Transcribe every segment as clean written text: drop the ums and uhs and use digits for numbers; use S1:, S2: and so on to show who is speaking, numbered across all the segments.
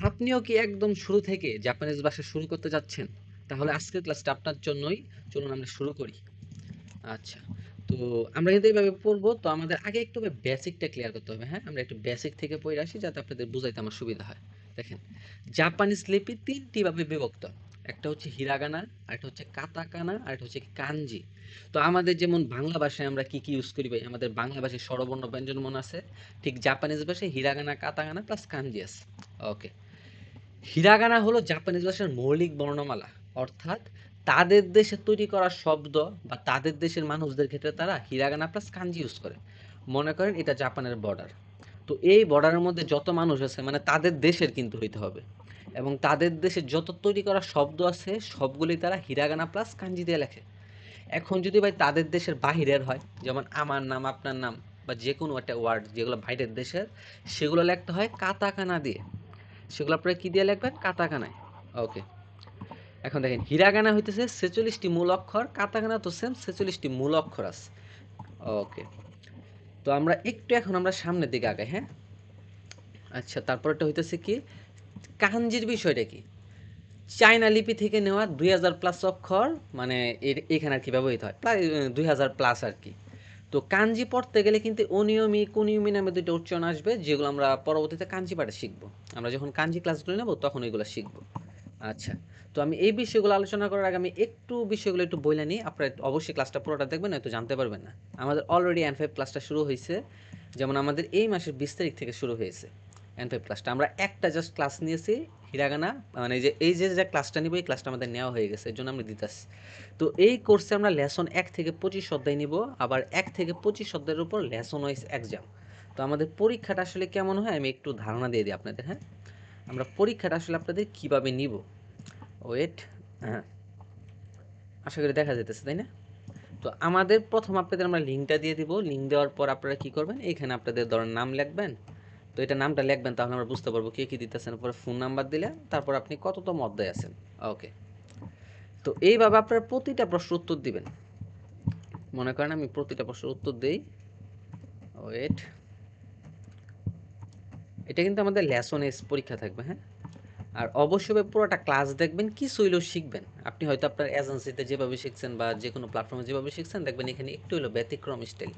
S1: আপনিও কি একদম শুরু থেকে জাপানিজ ভাষা শুরু করতে যাচ্ছেন? তাহলে আজকের ক্লাসটা আপনার জন্যই। চলুন আমরা শুরু করি। আচ্ছা। তো আমরা কিন্তু এইভাবে পড়বো। তো আমাদের আগে একটু বেসিকটা ক্লিয়ার করতে হবে, হ্যাঁ? আমরা একটু বেসিক থেকে পড়ে আসি যাতে আপনাদের বুঝাইতে আমার সুবিধা হয়। দেখেন, জাপানিজ লিপি ৩ টি ভাবে বিভক্ত। একটা হচ্ছে হিরাগানা, আরেকটা হচ্ছে কাতাকানা, আরেকটা হচ্ছে কানজি। তো আমাদের যেমন বাংলা ভাষায় আমরা কি ইউজ করি ভাই? আমাদের বাংলা ভাষায় স্বরবর্ণ ব্যঞ্জনবর্ণ আছে। ঠিক জাপানিজ ভাষায় হিরাগানা, কাতাকানা প্লাস কানজি আছে। ওকে। হিরাগানা হলো জাপানিজ ভাষার মৌলিক বর্ণমালা, অর্থাৎ তাদের দেশে তৈরি করা শব্দ বা তাদের দেশের মানুষদের ক্ষেত্রে তারা হিরাগানা প্লাস কাঞ্জি ইউজ করে। মনে করেন এটা জাপানের বর্ডার, তো এই বর্ডারের মধ্যে যত মানুষ আছে মানে তাদের দেশের কিন্তু হইতে হবে, এবং তাদের দেশে যত তৈরি করা শব্দ আছে সবগুলি তারা হিরাগানা প্লাস কাঞ্জি দিয়ে লেখে। এখন যদি ভাই তাদের দেশের বাহিরের হয়, যেমন আমার নাম আপনার নাম বা যে কোনো একটা ওয়ার্ড যেগুলো বাইরের দেশের, সেগুলো লিখতে হয় কাতাকানা দিয়ে। সেগুলো আপনারা কি দিয়ে লিখবেন? কাতাকানায়। ওকে। এখন দেখেন হিরাগানা হইতেছে 46টি মূল অক্ষর, কাতাকানা তো সেম 46টি মূল অক্ষর আছে। ওকে। তো আমরা একটু এখন আমরা সামনের দিকে আগাই, হ্যাঁ? আচ্ছা, তারপরটা হইতেছে কি কাঞ্জির বিষয়টা কি? চায়না লিপি থেকে নেওয়া 2000 প্লাস অক্ষর, মানে এখানে আর কি ব্যবহৃত হয় প্রায় 2000 প্লাস আর কি। তো কাঞ্জি পড়তে গেলে কিন্তু অনিয়মি কুনিয়মি নামে দুটো উচ্চারণ আসবে, যেগুলো আমরা পরবর্তীতে কাঞ্জি পাঠে শিখবো। আমরা যখন কাঞ্জি ক্লাসগুলো নেব তখন ওইগুলো শিখবো। আচ্ছা। তো আমি এই বিষয়গুলো আলোচনা করার আগে আমি একটু বিষয়গুলো একটু বইলা নিই। আপনারা অবশ্যই ক্লাসটা পুরোটা দেখবেন, নয়তো জানতে পারবেন না। আমাদের অলরেডি N5 ক্লাসটা শুরু হয়েছে। যেমন আমাদের এই মাসের 20 তারিখ থেকে শুরু হয়েছে N5 ক্লাসটা। আমরা একটা জাস্ট ক্লাস নিয়েছি হিরাগানা, মানে এই যে ক্লাসটা নিব এই ক্লাসটা আমাদের নেওয়া হয়ে গেছে, এর জন্য আমরা দিতেছি। তো এই কোর্সে আমরা লেসন 1 থেকে 25 অধ্যায় নিব, আবার 1 থেকে 25 অধ্যায়ের উপর লেসন ওয়াইজ এক্সাম। তো আমাদের পরীক্ষাটা আসলে কেমন হয় আমি একটু ধারণা দিয়ে দিই আপনাদের, হ্যাঁ? আমরা পরীক্ষাটা আসলে আপনাদের কিভাবে নিব। ওয়েট, হ্যাঁ, আশা করি দেখা যেতেছে, তাই না? তো আমাদের প্রথম আপনাদের আমরা লিঙ্কটা দিয়ে দিব। লিঙ্ক দেওয়ার পর আপনারা কি করবেন, এইখানে আপনাদের ধরেন নাম লিখবেন। তো এটা নামটা লিখবেন, তাহলে আমরা বুঝতে পারবো কে কি দিতেছেন। পরে ফোন নাম্বার দিলেন, তারপর আপনি কততম অধ্যায়ে আছেন। ওকে। তো এইভাবে আপনারা প্রতিটা প্রশ্ন উত্তর দিবেন। মনে করেন আমি প্রতিটা প্রশ্নের উত্তর দেই। ওয়েট, এটা কিন্তু আমাদের লেসন এস পরীক্ষা থাকবে, হ্যাঁ? আর অবশ্যই পুরোটা ক্লাস দেখবেন, কিছু হইলেও শিখবেন। আপনি হয়তো আপনার এজেন্সিতে যেভাবে শিখছেন বা যে কোনো প্ল্যাটফর্মে যেভাবে শিখছেন, দেখবেন এখানে একটু হলো ব্যতিক্রম স্টাইল।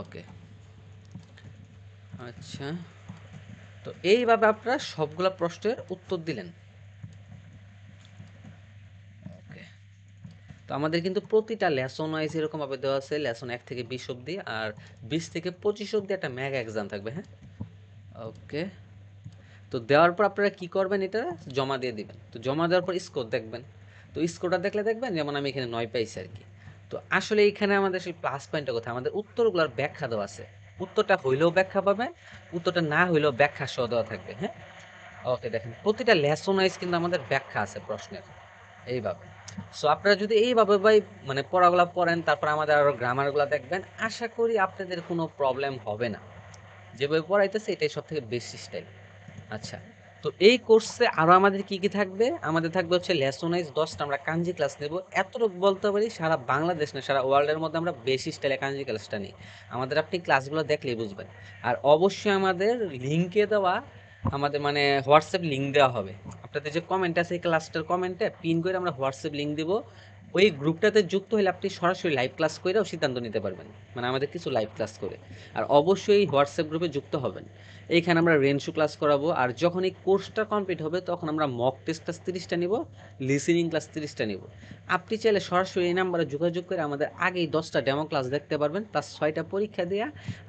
S1: ওকে। আচ্ছা। তো এইভাবে আপনারা সবগুলা প্রশ্নের উত্তর দিলেন। ওকে। তো আমাদের কিন্তু প্রতিটা লেসন ওয়াইজ এরকমভাবে দেওয়া আছে, লেসন 1 থেকে 20 অবধি, আর 20 থেকে 25 অবধি একটা মেগা এক্সাম থাকবে, হ্যাঁ? ওকে। তো দেওয়ার পর আপনারা কি করবেন, এটা জমা দিয়ে দিবেন। তো জমা দেওয়ার পর স্কোর দেখবেন। তো স্কোরটা দেখলে দেখবেন যেমন আমি এখানে 9 পাইছি আর কি। তো আসলে এইখানে আমাদের সেই প্লাস পয়েন্টটা কোথায়? আমাদের উত্তরগুলোর ব্যাখ্যা দেওয়া আছে। উত্তরটা হইলেও ব্যাখ্যা পাবেন, উত্তরটা না হইলেও ব্যাখ্যা সহ দেওয়া থাকবে, হ্যাঁ? ওকে, দেখেন প্রতিটা লেসন ওয়াইজ কিন্তু আমাদের ব্যাখ্যা আছে প্রশ্নের, এইভাবে। সো আপনারা যদি এইভাবে ভাই মানে পড়াগুলা পড়েন, তারপর আমাদের আরো গ্রামারগুলা দেখবেন, আশা করি আপনাদের কোনো প্রবলেম হবে না। যেভাবে পড়াইতেছে এটাই সব থেকে বেশি স্টাইল। আচ্ছা। তো এই কোর্সে আরো আমাদের কি কি থাকবে? আমাদের থাকবে হচ্ছে লেসন ওয়াইজ 10টা আমরা কাঞ্জি ক্লাস নেব। এতটুকু বলতে পারি সারা বাংলাদেশ না সারা ওয়ার্ল্ডের মধ্যে আমরা বেশি স্টাইলে কাঞ্জি ক্লাসটা নিই। আমাদের আপনি ক্লাসগুলো দেখলেই বুঝবেন। আর অবশ্যই আমাদের লিংকে দেওয়া, আমাদের মানে হোয়াটসঅ্যাপ লিংক দেওয়া হবে। আপনাদের যে কমেন্ট আছে এই ক্লাসটার কমেন্টে পিন করে আমরা হোয়াটসঅ্যাপ লিংক দিব। ওই গ্রুপটাতে যুক্ত হলে আপনি সরাসরি লাইভ ক্লাস কইরাও সিদ্ধান্ত নিতে পারবেন। মানে আমাদের কিছু লাইভ ক্লাস করে। আর অবশ্যই হোয়াটসঅ্যাপ গ্রুপে যুক্ত হবেন। এইখানে আমরা রেনশু ক্লাস করাবো, আর যখন এই কোর্সটা কমপ্লিট হবে তখন আমরা মক টেস্ট ক্লাস 30টা নিব, লিসেনিং ক্লাস 30টা নিব। আপনি চাইলে সরাসরি এই নাম্বারে যোগাযোগ করে আমাদের আগেই 10টা ডেমো ক্লাস দেখতে পারবেন, প্লাস 6টা পরীক্ষা দেওয়া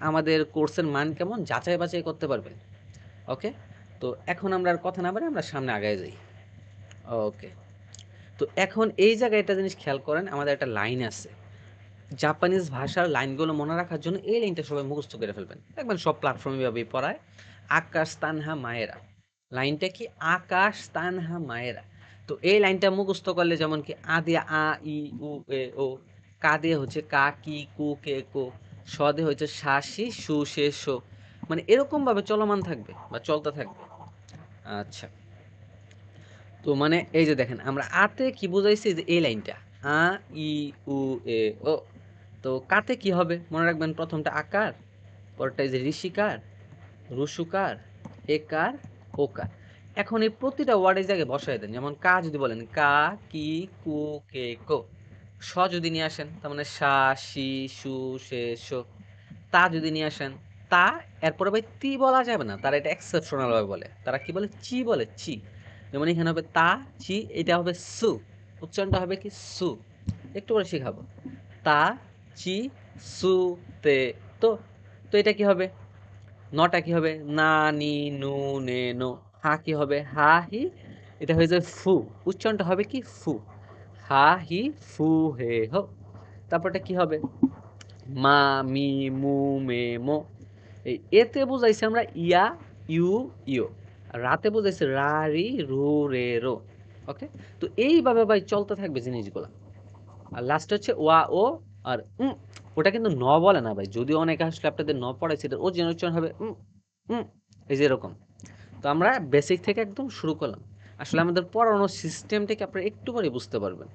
S1: আমাদের কোর্সের মান কেমন যাচাই বাছাই করতে পারবেন। ওকে। তো এখন আমরা আর কথা না বাড়ি আমরা সামনে আগায় যাই। ওকে। তো এখন এই জায়গায় একটা জিনিস খেয়াল করেন, আমাদের একটা লাইন আছে। জাপানিজ ভাষার লাইনগুলো মনে রাখার জন্য এই লাইনটা সবাই মুখস্থ করে ফেলবেন, দেখবেন সব প্ল্যাটফর্মে ভাবেই পড়ায়। আকাশ তানহা মায়েরা, লাইনটা কি? আকাশ তানহা মায়েরা। তো এই লাইনটা মুখস্থ করলে যেমন কি আ দিয়ে আ, ই, উ, এ, ও। কা দিয়ে হচ্ছে কা, কি, কু, কে, কো। স দিয়ে হচ্ছে সা, সি, সু, সে, সো। মানে এরকম ভাবে চলমান থাকবে বা চলতে থাকবে। আচ্ছা। তো মানে এই যে দেখেন আমরা আতে কি বুঝাইছি, যে এই লাইনটা আ, ই, উ, এ, ও। তো কাতে কি হবে মনে রাখবেন, প্রথমটা আকার, পরটা এই যে ঋষিকার, রুসুকার, একার, ওকার। এখন এই প্রতিটা ওয়ার্ডের জায়গায় বসায় দেন। যেমন কা যদি বলেন কা, কি, কু, কে, কো। স যদি নিয়ে আসেন তার মানে সা, সি, সু, সে, সো। তা যদি নিয়ে আসেন তা, এরপরে ভাই তি বলা যাবে না, তারা এটা এক্সেপশনাল ভাবে বলে, তারা কি বলে চি বলে চি। যেমন এখানে হবে তা চি, এটা হবে সু, উচ্চারণটা হবে কি সু। একটু করে শেখাবো। তা চি সু তে তো। তো এটা কি হবে? নটা কি হবে? না নি নু নে নো। হা কি হবে? হা হি, এটা হয়ে যাবে ফু, উচ্চারণটা হবে কি ফু। হা হি ফু হে হো। তারপরটা কি হবে? মা মি মু মে মো। এই এতে বুঝাইছে আমরা ইয়া ইউ ইও, আর রাতে বুঝাইছে রা রি রু রে রো। ওকে, তো এইভাবে ভাই চলতে থাকবে জিনিসগুলা। আর লাস্ট হচ্ছে ওয়া ও আর ওটা কিন্তু ন বলে না ভাই, যদিও অনেকে আসলে আপনাদের ন পড়াইছে, এটা ও যেন উচ্চারণ হবে এই যে এরকম। তো আমরা বেসিক থেকে একদম শুরু করলাম। আসলে আমাদের পড়ানোর সিস্টেমটাকে আপনারা একটু পরে বুঝতে পারবেন।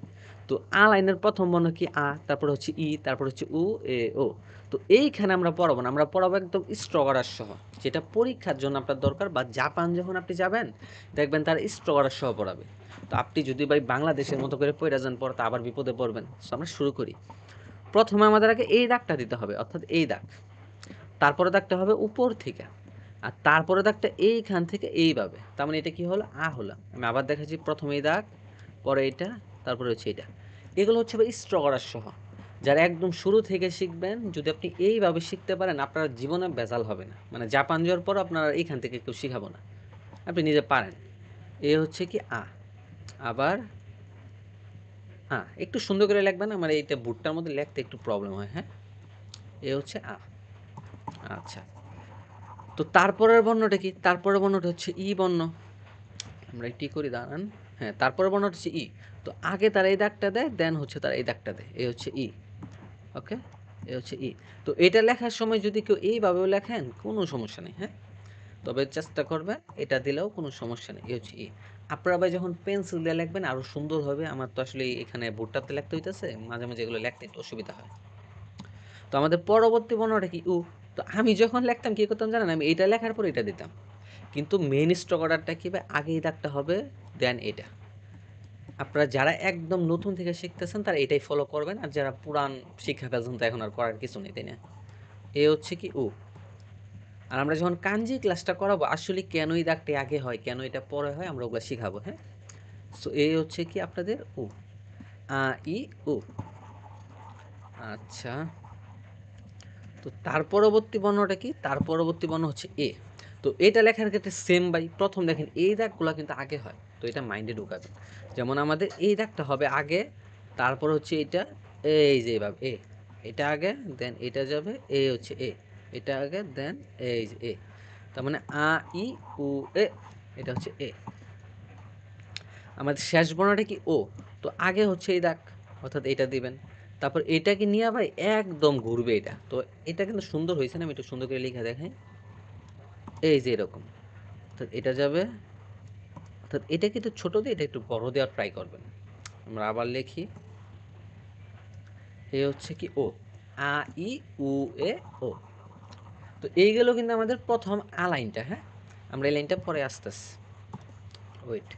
S1: তো আ লাইনের প্রথম বর্ণ কি আ, তারপর হচ্ছে ই, তারপর হচ্ছে উ, এ, ও। তো এইখানে আমরা পড়াবো না, আমরা পড়াবো একদম স্ট্রগারার সহ, যেটা পরীক্ষার জন্য আপনার দরকার, বা জাপান যখন আপনি যাবেন দেখবেন তারা স্ট্রগারার সহ পড়াবে। তো আপনি যদি ভাই বাংলাদেশের মতো করে পড়ে যান পড়তে, আবার বিপদে পড়বেন। তো আমরা শুরু করি। প্রথমে আমাদের আগে এই দাগটা দিতে হবে, অর্থাৎ এই দাগ। তারপরে দাগটা হবে উপর থেকে, আর তারপরে দাগটা এইখান থেকে এইভাবে। তার মানে এটা কি হলো? আ হলো। আমি আবার দেখাচ্ছি, প্রথমে এই দাগ, পরে এটা, তারপরে হচ্ছে এটা। এগুলো হচ্ছে ভাই স্ট্রগারার সহ। যারা একদম শুরু থেকে শিখবেন, যদি আপনি এইভাবে শিখতে পারেন, আপনার জীবনে ভেজাল হবে না। মানে জাপান যাওয়ার পর আপনার এইখান থেকে কেউ শিখাবো না, আপনি নিজে পারেন। এ হচ্ছে কি আ। আবার একটু সুন্দর করে লিখবেন, আমার এইটা বুটটার মধ্যে লিখতে একটু প্রবলেম হয়। হ্যাঁ, এ হচ্ছে আ। আচ্ছা, তো তারপরের বর্ণটা কি? তারপরের বর্ণটা হচ্ছে ই বর্ণ। আমরা টি করি, দাঁড়ান। হ্যাঁ, তারপরের বর্ণটা হচ্ছে ই। তো আগে তারা এই দাগটা দেয়, দেন হচ্ছে তারা এই দাগটা দেয়, এই হচ্ছে ই। ওকে, এ হচ্ছে ই। তো এটা লেখার সময় যদি কেউ এইভাবেও লেখেন কোনো সমস্যা নেই। হ্যাঁ, তবে চেষ্টা করবেন এটা দিলেও কোনো সমস্যা নেই। এই হচ্ছে ই। আপনারা ভাই যখন পেন্সিল দিয়ে লিখবেন আরো সুন্দর হবে। আমার তো আসলে এখানে বোর্ডটাতে লিখতে হইতেছে, মাঝে মাঝে এগুলো লিখতে একটু অসুবিধা হয়। তো আমাদের পরবর্তী বর্ণটা কি? উ। তো আমি যখন লিখতাম কি করতাম জানেন? আমি এটা লেখার পর এটা দিতাম। কিন্তু মেইন স্ট্রোক অর্ডারটা কি ভাই? আগে এই দাগটা হবে, দেন এটা। আপনারা যারা একদম নতুন থেকে শিখতেছেন তারা এটাই ফলো করবেন, আর যারা পুরান শিক্ষা ফেলছেন তো এখন আর করার কিছু নেই, তাই না? এ হচ্ছে কি উ। আর আমরা যখন কাঞ্জি ক্লাসটা করাবো, আসলে কেন এই দাগটা আগে হয়, কেন এটা পরে হয়, আমরা ওগুলো শিখাবো। হ্যাঁ, সো এই হচ্ছে কি আপনাদের উ। আ ই উ। আচ্ছা, তো তার পরবর্তী বর্ণটা কি? তার পরবর্তী বর্ণ হচ্ছে এ। তো এটা লেখার ক্ষেত্রে সেম ভাই, প্রথম দেখেন এই দাগগুলো কিন্তু আগে হয়, তো এটা মাইন্ডে ঢুকাবেন। যেমন আমাদের এই দাগটা হবে আগে, তারপর হচ্ছে এটা, এই যে এইভাবে এ, এটা আগে, দেন এটা যাবে, এ হচ্ছে এ, এটা আগে, দেন এই যে এ। তার মানে আ ই উ এ, এটা হচ্ছে এ। আমাদের শেষ বর্ণটা কি? ও। তো আগে হচ্ছে এই দাগ, অর্থাৎ এটা দিবেন। তারপর এটাকে নিয়ে ভাই একদম ঘুরবে এটা। তো এটা কিন্তু সুন্দর হয়েছে না? আমি একটু সুন্দর করে লিখে দেখাই। এই যে এরকম, অর্থাৎ এটা যাবে, অর্থাৎ এটা কিন্তু ছোট দিয়ে এটা একটু বড় দেওয়ার ট্রাই করবেন। আমরা আবার লিখি, এ হচ্ছে কি ও। আ ই উ এ ও। তো এই গেল কিন্তু আমাদের প্রথম আ লাইনটা। হ্যাঁ, আমরা এই লাইনটা পরে আসতেছি, ওয়েট।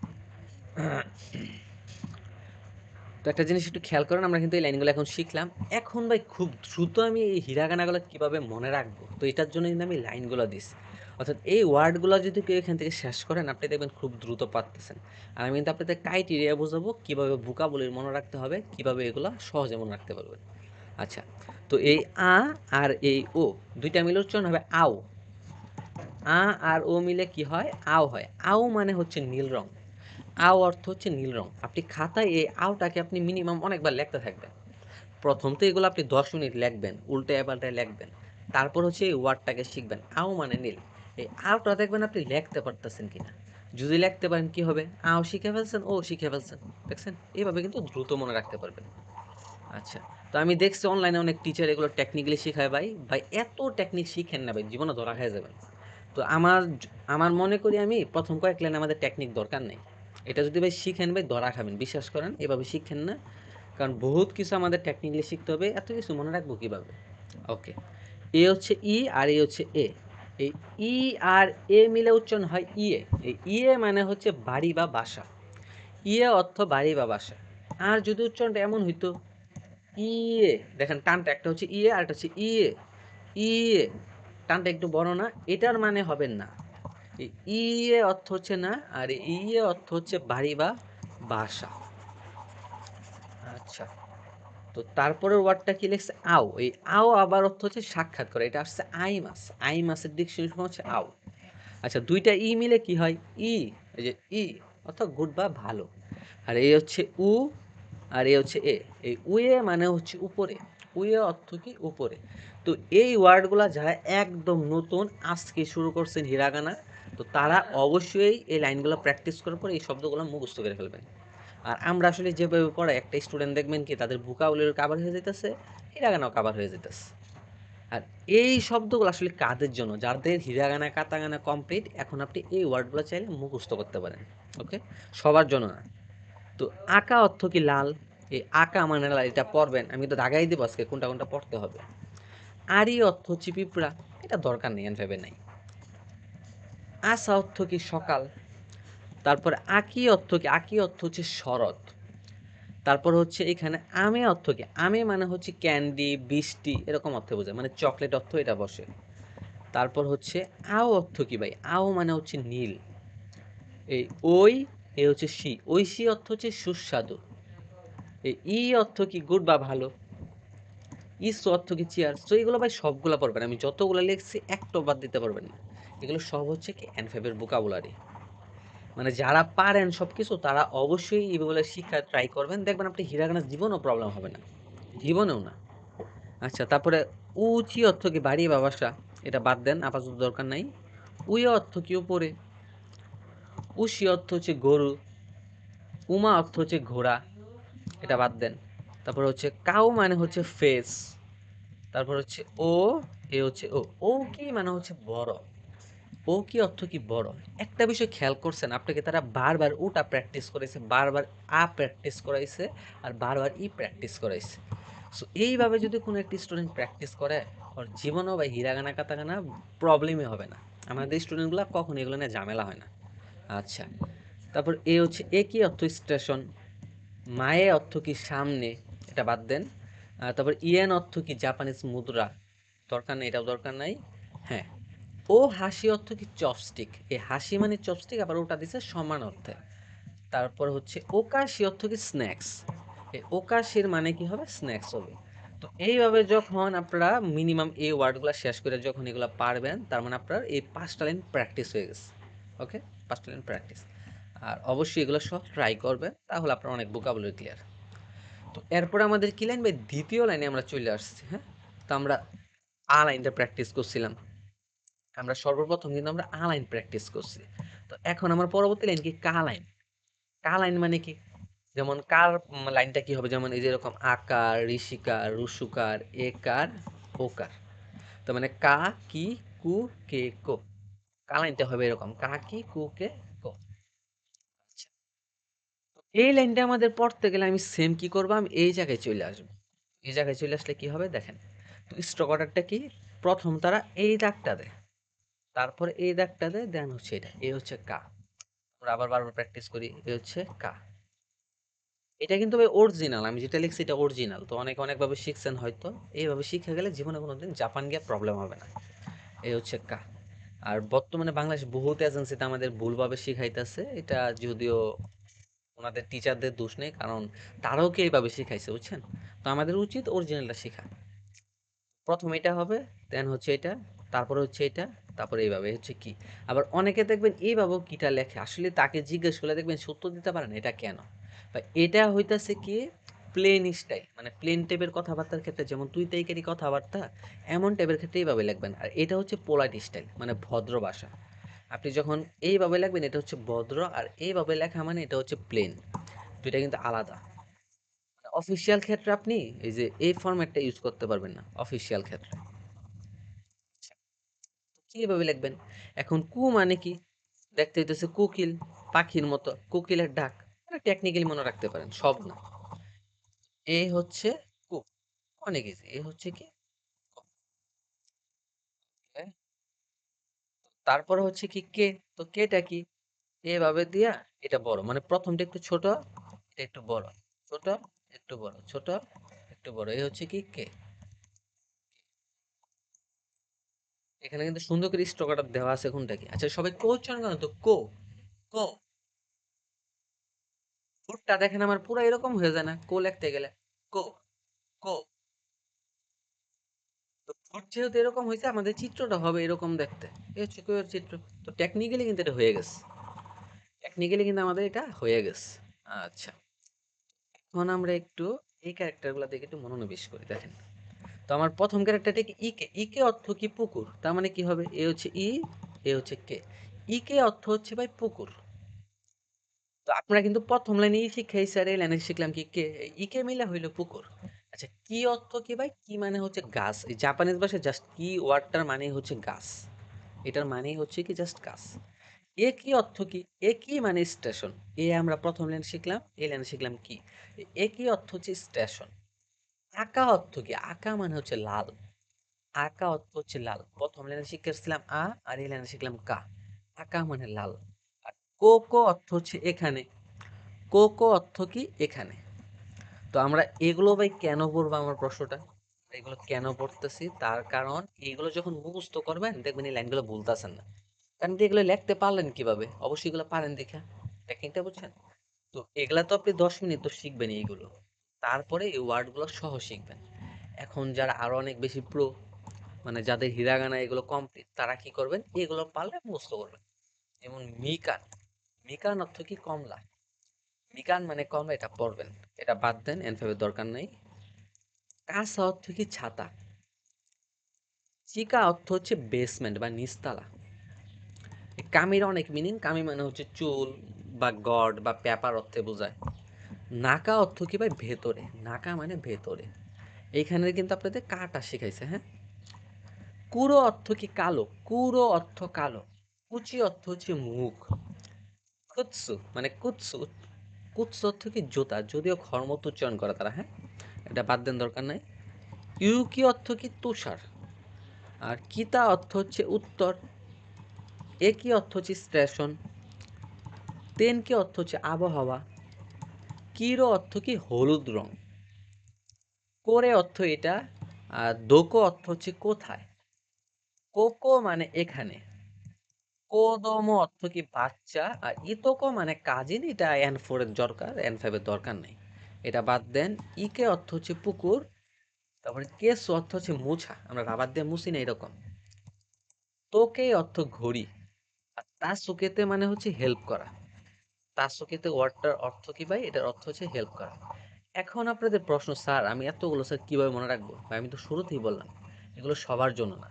S1: তো একটা জিনিস একটু খেয়াল করেন, আমরা কিন্তু এই লাইনগুলো এখন শিখলাম। এখন ভাই খুব দ্রুত আমি এই হিরাগানাগুলো কিভাবে মনে রাখবো, তো এটার জন্য কিন্তু আমি লাইনগুলো দিছি। অর্থাৎ এই ওয়ার্ডগুলো যদি কেউ এখান থেকে শেষ করেন, আপনি দেখবেন খুব দ্রুত পারতেছেন। আর আমি কিন্তু আপনাদের ক্রাইটেরিয়া বোঝাবো কীভাবে ভোকাবুলারি মনে রাখতে হবে, কীভাবে এগুলো সহজে মনে রাখতে পারবেন। আচ্ছা, তো এই আ আর এই ও দুইটা মিলে উচ্চারণ হবে আও। আ আর ও মিলে কি হয়? আও হয়। আও মানে হচ্ছে নীল রং। আও অর্থ হচ্ছে নীল রং। আপনি খাতায় এই আওটাকে আপনি মিনিমাম অনেকবার লিখতে থাকবেন। প্রথম তো এগুলো আপনি 10 মিনিট লিখবেন, উল্টায় পাল্টায় লিখবেন। তারপর হচ্ছে এই ওয়ার্ডটাকে শিখবেন। আও মানে নীল। এই আওটা দেখবেন আপনি লিখতে পারতেছেন কিনা। যদি লিখতে পারেন কি হবে? আও শিখে ফেলছেন, ও শিখে ফেলছেন। দেখছেন? এভাবে কিন্তু দ্রুত মনে রাখতে পারবেন। আচ্ছা, তো আমি দেখছি অনলাইনে অনেক টিচার এগুলো টেকনিক্যালি শিখায় ভাই। ভাই এত টেকনিক শিখেন না ভাই, জীবনে ধরা খেয়ে যাবেন। তো আমার মনে করি আমি প্রথম কয়েক লাইন আমাদের টেকনিক দরকার নেই। এটা যদি ভাই শিখেন ভাই ধরা খাবেন, বিশ্বাস করেন, এভাবে শিখেন না। কারণ বহুত কিছু আমাদের টেকনিক্যালি শিখতে হবে, এত কিছু মনে রাখবো কিভাবে? ওকে, এ হচ্ছে ই আর এ হচ্ছে এ। এই ই আর এ মিলে উচ্চারণ হয় ইয়ে। এই ইয়ে মানে হচ্ছে বাড়ি বা বাসা। ইয়ে অর্থ বাড়ি বা বাসা। আর যদি উচ্চারণটা এমন হইতো ইয়ে, দেখেন টানটা একটা হচ্ছে ইয়ে আর একটা হচ্ছে ইয়ে, ইয়ে টানটা একটু বড় না, এটার মানে হবেন না। এই ইয়ে অর্থ হচ্ছে না, আর ইয়ে অর্থ হচ্ছে বাড়ি বা বাসা। আচ্ছা, তো তারপরের ওয়ার্ডটা কি লিখছে আও। এই আও আবার অর্থ হচ্ছে সাক্ষাৎ করে, এটা আসছে আই মাছ। আই মাছের ডিকশনারি ফর্ম হচ্ছে আও। আচ্ছা, দুইটা ই মিলে কি হয় ই। এই যে ই অর্থাৎ গুড বা ভালো। আর এই হচ্ছে উ, আর এই হচ্ছে এ। এই উয়ে মানে হচ্ছে উপরে। উয়ে অর্থ কি উপরে। তো এই ওয়ার্ডগুলা যারা একদম নতুন আজকে শুরু করছেন হিরাগানা, তো তারা অবশ্যই এই লাইনগুলো প্র্যাকটিস করার পর এই শব্দগুলো মুখস্থ করে ফেলবেন। আর আমরা আসলে যেভাবে পড়াই, একটা স্টুডেন্ট দেখবেন কি তাদের ভোকাবুলারি কাভার হয়ে যেতেছে, হিরাগানাও কাভার হয়ে যেতেছে। আর এই শব্দগুলো আসলে কাদের জন্য, যাদের হিরাগানা কাতাগানা কমপ্লিট, এখন আপনি এই ওয়ার্ডগুলো চাইলে মুখস্থ করতে পারেন। ওকে, সবার জন্য না। তো আঁকা অর্থ কি লাল। এই আঁকা মানে লাল, এটা পড়বেন, আমি তো দাগাই দেবো আজকে কোনটা কোনটা পড়তে হবে। আরি অর্থ হচ্ছে পিঁপড়া, এটা দরকার নেই, ভেবে নাই। আসা অর্থ কি সকাল। তারপরে আঁকি অর্থ কি, আঁকি অর্থ হচ্ছে শরৎ। তারপর হচ্ছে এখানে আমে অর্থ কি, আমে মানে হচ্ছে ক্যান্ডি, বৃষ্টি, এরকম অর্থ বোঝায়, মানে চকলেট অর্থ এটা বসে। তারপর হচ্ছে আও অর্থ কি ভাই, আও মানে হচ্ছে নীল। এই ওই, এ হচ্ছে সি, ঐশী অর্থ হচ্ছে সুস্বাদু। এই ই অর্থ কি গুড বা ভালো। ইস অর্থ কি চেয়ার। তো এগুলো ভাই সবগুলো পড়বেন, আমি যতগুলো লিখছি একটা বাদ দিতে পারবেন না। এগুলো সব হচ্ছে কি এনফেবের ভোকাবুলারি। মানে যারা পারেন সবকিছু তারা অবশ্যই এগুলো শিক্ষা ট্রাই করবেন, দেখবেন আপনি হিরাগানা জীবনও প্রবলেম হবে না, জীবনেও না। আচ্ছা, তারপরে উচি অর্থ কি বাড়ি বা বাসা, এটা বাদ দেন, আপাতত দরকার নাই। উই অর্থ কি উপরে। উশি অর্থ হচ্ছে গরু। উমা অর্থ হচ্ছে ঘোড়া, এটা বাদ দেন। তারপর হচ্ছে কাউ মানে হচ্ছে ফেস। তারপর হচ্ছে ও, এ হচ্ছে ও। ও কি মানে হচ্ছে বড়। ও কি অর্থ কি বড়। একটা বিষয় খেয়াল করছেন, আপনাকে তারা বারবার ওটা প্র্যাকটিস করাইছে, বারবার আ প্র্যাকটিস করাইছে, আর বারবার ই প্র্যাকটিস করাইছে। সো এইভাবে যদি কোনো একটা স্টুডেন্ট প্র্যাকটিস করে, ওর জীবনেও বা হিরাগানা কাতাগানা প্রবলেমই হবে না। আমাদের স্টুডেন্টগুলো কখন এগুলো নিয়ে ঝামেলা হয় না। আচ্ছা, তারপর এ হচ্ছে এ কি অর্থ স্টেশন। মায়ে অর্থ কি সামনে, এটা বাদ দেন। তারপর ইয়েন অর্থ কি জাপানিজ মুদ্রা, দরকার নেই, এটাও দরকার নাই। হ্যাঁ, ও হাসি অর্থ কি চপস্টিক। এই হাসি মানে চপস্টিক, আবার ওটা দিছে সমান অর্থে। তারপর হচ্ছে ওকাশি অর্থ কি স্ন্যাক্স। এই ওকাশির মানে কি হবে, স্ন্যাক্স হবে। তো এইভাবে যখন আপনারা মিনিমাম এই ওয়ার্ডগুলো শেষ করে যখন এগুলো পারবেন, তার মানে আপনার এই 5টা লাইন প্র্যাকটিস হয়ে গেছে। ওকে, 5টা লাইন প্র্যাকটিস। আর অবশ্যই এগুলো সব ট্রাই করবেন, তাহলে আপনার অনেক ভোকাবুলারি ক্লিয়ার। তো এরপরে আমাদের কি লাইন ভাই, দ্বিতীয় লাইনে আমরা চলে আসছি। হ্যাঁ, তো আমরা আ লাইনটা প্র্যাকটিস করছিলাম। আমরা সর্বপ্রথম কিন্তু আমরা আ লাইন প্র্যাকটিস করছি। তো এখন আমার পরবর্তী লাইন কি কা লাইন। কা লাইন মানে কি, যেমন কার লাইনটা কি হবে, যেমন এই যে এরকম আকার, ঋষিকার, রুসুকার, একার, ওকার। তো মানে কা, কি, কু, কে, কো। কা লাইনটা হবে এরকম কা, কি, কু, কে, কো। আচ্ছা, তো এই লাইনটা আমাদের পড়তে গেলে আমি সেম কি করবো, আমি এই জায়গায় চলে আসবো। এই জায়গায় চলে আসলে কি হবে দেখেন। তো স্ট্রোক অর্ডারটা কি, প্রথম তারা এই দাগটা দেয়, তারপর এই দাগটা দেয়, দেন হচ্ছে এটা, এই হচ্ছে কা। আমরা আবার বারবার প্র্যাকটিস করি, এই হচ্ছে কা। এটা কিন্তু ভাই অরিজিনাল, আমি যেটা লিখছি এটা অরিজিনাল। তো অনেক অনেকভাবে শিখছেন হয়তো, এইভাবে শিখে গেলে জীবনে কোনোদিন জাপান গিয়ে প্রবলেম হবে না। এই হচ্ছে কা। আর বর্তমানে বাংলাদেশ বহুত এজেন্সিতে আমাদের ভুলভাবে শিখাইতেছে, এটা যদিও ওনাদের টিচারদের দোষ নেই, কারণ তারাও কি এইভাবে শিখাইছে বুঝছেন। তো আমাদের উচিত অরিজিনালটা শেখা। প্রথম এটা হবে, দেন হচ্ছে এটা, তারপরে হচ্ছে এটা, তারপরে এইভাবে হচ্ছে কি। আবার অনেকে দেখবেন এইভাবেও কিটা লেখে, আসলে তাকে জিজ্ঞেস করলে দেখবেন সত্য দিতে পারেন এটা কেন। বা এটা হইতাছে কি প্লেন স্টাইল, মানে প্লেন টাইপের কথাবার্তার ক্ষেত্রে যেমন তুই তাইকারি কথাবার্তা, এমন টাইপের ক্ষেত্রে এইভাবে লিখবেন। আর এটা হচ্ছে পোলাইট স্টাইল, মানে ভদ্র ভাষা। আপনি যখন এইভাবে লিখবেন এটা হচ্ছে ভদ্র, আর এইভাবে লেখা মানে এটা হচ্ছে প্লেন। দুইটা কিন্তু আলাদা। অফিসিয়াল ক্ষেত্রে আপনি এই যে এই ফরম্যাটটা ইউজ করতে পারবেন না অফিসিয়াল ক্ষেত্রে। কিভাবে লিখবেন, এখন কু মানে কি, দেখতে হইতেছে কোকিল, পাখির মতো কোকিলের ডাক। এটা টেকনিক্যালি মনে রাখতে পারেন, সব না। এ হচ্ছে কু, অনেক ইজি। এ হচ্ছে কি ক, okay? তারপরে হচ্ছে কি কে, তো কেটা কি, এভাবে দিয়া এটা বড়, মানে প্রথমটা একটু ছোট, এটা একটু বড়, ছোট, একটু বড়, ছোট, একটু বড়, এই হচ্ছে কি কে। এখানে কিন্তু সুন্দর করে স্ট্রোকটা দেওয়া আছে কোনটা কি। আচ্ছা সবাই কো উচ্চারণ করেন তো, কো, কো। ঠোঁটটা দেখেন আমার পুরো এরকম হয়ে যায় না কো লিখতে গেলে, কো, কো। তো ঠোঁট যেহেতু এরকম হয়েছে, আমাদের চিত্রটা হবে এরকম দেখতে। এই হচ্ছে কোয়ের চিত্র। তো টেকনিক্যালি কিন্তু এটা হয়ে গেছে, টেকনিক্যালি কিন্তু আমাদের এটা হয়ে গেছে। আচ্ছা, এখন আমরা একটু এই ক্যারেক্টার গুলা দেখে একটু মনোনিবেশ করি, দেখেন। তো আমার প্রথম ক্যারেক্টারটা কি ইকে, ইকে অর্থ কি পুকুর, তার মানে কি হবে, এ হচ্ছে ই, এ হচ্ছে কে। ইকে অর্থ হচ্ছে ভাই পুকুর। তো আপনারা কিন্তু প্রথম লাইনে ই শিখাইছে আর এই লাইনে শিখলাম কি কে, ইকে মিলা হইলো পুকুর। আচ্ছা কি অর্থ কি ভাই, কি মানে হচ্ছে গাছ, এই জাপানিজ ভাষায় জাস্ট কি ওয়ার্ডটার মানে হচ্ছে গাছ, এটার মানেই হচ্ছে কি জাস্ট গাছ। এ কি অর্থ কি, এ কি মানে স্টেশন, এ আমরা প্রথম লাইন শিখলাম, এই লাইনে শিখলাম কি। এ কি অর্থ হচ্ছে স্টেশন। আকা অর্থ কি, আকা মানে হচ্ছে লাল, আকা অর্থ হচ্ছে লাল, প্রথম লাইনে শিখেছিলাম আ, আর এই লাইনে শিখলাম কা। আকা মানে লাল। আর কোকো অর্থ হচ্ছে এখানে, কোকো অর্থ কি এখানে। তো আমরা এগুলো ভাই কেন পড়বো, আমার প্রশ্নটা, এগুলো কেন পড়তেছি, তার কারণ এগুলো যখন মুখস্থ করবেন দেখবেন এই লাইনগুলো ভুলতেছেন না। কারণ কি, এগুলো লিখতে পারলেন কিভাবে, অবশ্যই এগুলো পারেন দেখা, টেকনিকটা বুঝছেন। তো এগুলা তো আপনি 10 মিনিট তো শিখবেন এইগুলো, তারপরে এই ওয়ার্ড গুলো সহ শিখবেন। এখন যারা আরো অনেক বেশি প্রো, মানে যাদের হিরাগানা এগুলো কমপ্লিট, তারা কি করবেন, এগুলো পারলে মুখস্থ করবেন। যেমন মিকান, মিকান অর্থ কি কমলা, মিকান মানে কমলা, এটা পড়বেন। এটা বাদ দেন, এনফাইভের দরকার নেই। কাসা অর্থ কি ছাতা, চিকা অর্থ হচ্ছে বেসমেন্ট বা নিচতলা। কামির অনেক মিনিং, কামি মানে হচ্ছে চুল বা গড বা পেপার অর্থে বোঝায়। নাকা অর্থ কি ভাই ভেতরে, নাকা মানে ভেতরে। এইখানে কিন্তু আপনাদের কাটা শিখাইছে, হ্যাঁ। কুরো অর্থ কি কালো, কুরো অর্থ কালো। কুচি অর্থ হচ্ছে মুখ। কুৎসু মানে কুৎসু, কুৎসু অর্থ কি জুতা, যদিও খরমত উচ্চারণ করা তারা, হ্যাঁ, এটা বাদ দেন, দরকার নাই। ইউকি অর্থ কি তুষার। আর কিতা অর্থ হচ্ছে উত্তর। একি অর্থ হচ্ছে স্টেশন। তেনকি অর্থ হচ্ছে আবহাওয়া। কিরো অর্থ কি হলুদ রং। করে অর্থ এটা। আর দোকো অর্থ হচ্ছে কোথায়। কোকো মানে এখানে। কোদোমো অর্থ কি বাচ্চা। আর ইতোকো মানে কাজিন, এটা এন ফোর এর দরকার, এন ফাইভ এর দরকার নেই, এটা বাদ দেন। ইকে অর্থ হচ্ছে পুকুর। তারপরে কেসু অর্থ হচ্ছে মোছা, আমরা রাবার দিয়ে মুছি না এরকম। তোকে অর্থ ঘড়ি। আর তাসুকেতে মানে হচ্ছে হেল্প করা। তাসুকেতে ওয়ার্ডটার অর্থ কি ভাই, এটার অর্থ হচ্ছে হেল্প করা। এখন আপনাদের প্রশ্ন, স্যার আমি এতগুলো স্যার কিভাবে মনে রাখবো ভাই, আমি তো শুরুতেই বললাম এগুলো সবার জন্য না।